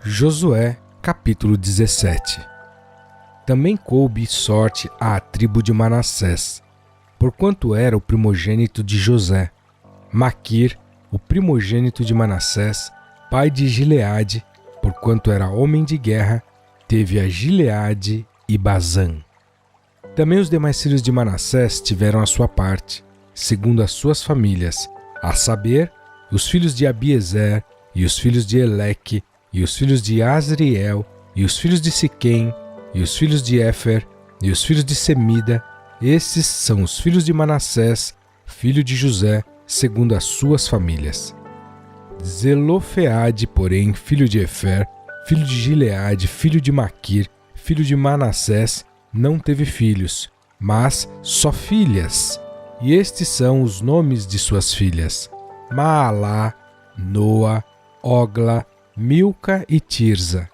Josué, capítulo 17. Também coube sorte à tribo de Manassés, porquanto era o primogênito de José. Maquir, o primogênito de Manassés, pai de Gileade, porquanto era homem de guerra, teve a Gileade e Bazã. Também os demais filhos de Manassés tiveram a sua parte, segundo as suas famílias, a saber, os filhos de Abiezer, e os filhos de Eleque, e os filhos de Asriel, e os filhos de Siquém, e os filhos de Éfer, e os filhos de Semida. Esses são os filhos de Manassés, filho de José, segundo as suas famílias. Zelofeade, porém, filho de Efer, filho de Gileade, filho de Maquir, filho de Manassés, não teve filhos, mas só filhas. E estes são os nomes de suas filhas: Maalá, Noa, Ogla, Milca e Tirza.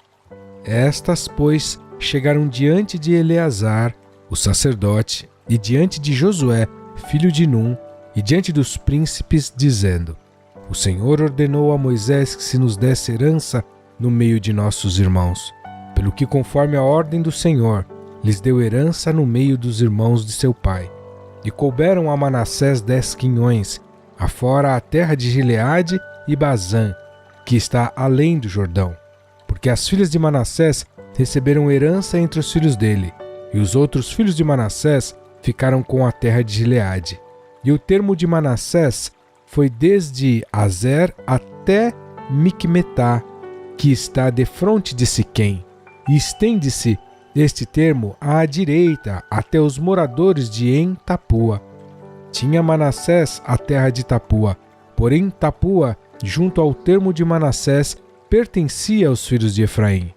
Estas, pois, chegaram diante de Eleazar, o sacerdote, e diante de Josué, filho de Num, e diante dos príncipes, dizendo: O Senhor ordenou a Moisés que se nos desse herança no meio de nossos irmãos, pelo que, conforme a ordem do Senhor, lhes deu herança no meio dos irmãos de seu pai. E couberam a Manassés 10 quinhões, afora a terra de Gileade e Bazã, que está além do Jordão, porque as filhas de Manassés receberam herança entre os filhos dele, e os outros filhos de Manassés ficaram com a terra de Gileade. E o termo de Manassés foi desde Azer até Micmetá, que está defronte de Siquém, e estende-se este termo à direita até os moradores de En-Tapua. Tinha Manassés a terra de Tapua, porém Tapua, junto ao termo de Manassés, pertencia aos filhos de Efraim.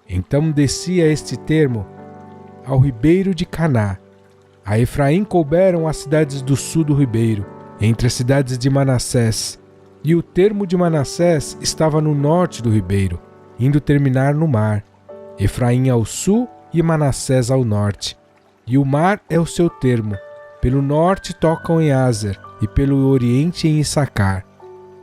Então descia este termo ao ribeiro de Caná. A Efraim couberam as cidades do sul do ribeiro, entre as cidades de Manassés, e o termo de Manassés estava no norte do ribeiro, indo terminar no mar. Efraim ao sul e Manassés ao norte. E o mar é o seu termo. Pelo norte tocam em Azer, e pelo oriente em Issacar.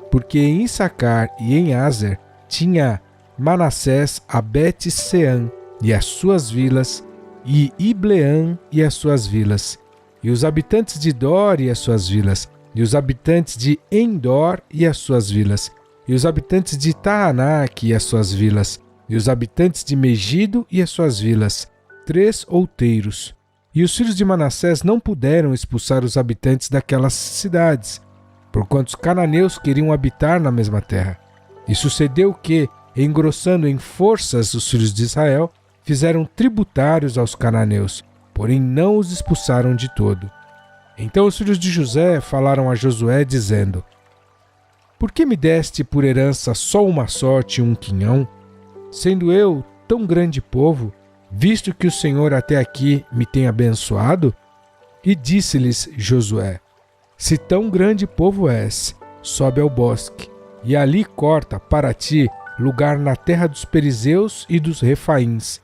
Porque em Issacar e em Azer tinha Manassés a Bet-Sean e as suas vilas, e Ibleã e as suas vilas, e os habitantes de Dor e as suas vilas, e os habitantes de Endor e as suas vilas, e os habitantes de Taanac e as suas vilas, e os habitantes de Megido e as suas vilas, 3 outeiros. E os filhos de Manassés não puderam expulsar os habitantes daquelas cidades, porquanto os cananeus queriam habitar na mesma terra. E sucedeu que, engrossando em forças os filhos de Israel, fizeram tributários aos cananeus, porém não os expulsaram de todo. Então os filhos de José falaram a Josué, dizendo: Por que me deste por herança só uma sorte e um quinhão, sendo eu tão grande povo, visto que o Senhor até aqui me tem abençoado? E disse-lhes Josué: Se tão grande povo és, sobe ao bosque, e ali corta para ti lugar na terra dos Perizeus e dos Refaíns,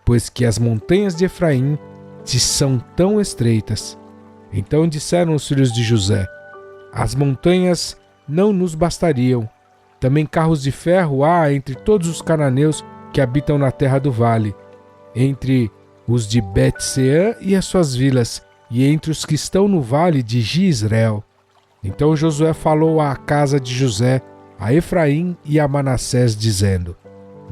pois que as montanhas de Efraim te são tão estreitas. Então disseram os filhos de José: As montanhas não nos bastariam. Também carros de ferro há entre todos os cananeus que habitam na terra do vale, entre os de Bet-Sean e as suas vilas, e entre os que estão no vale de Gisreel. Então Josué falou à casa de José, a Efraim e a Manassés, dizendo: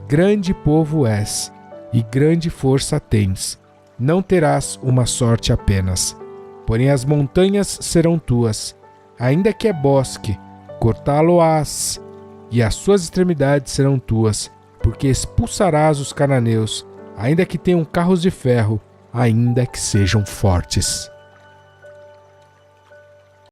Grande povo és, e grande força tens. Não terás uma sorte apenas. Porém as montanhas serão tuas, ainda que é bosque, cortá-lo-ás, e as suas extremidades serão tuas, porque expulsarás os cananeus, ainda que tenham carros de ferro, ainda que sejam fortes.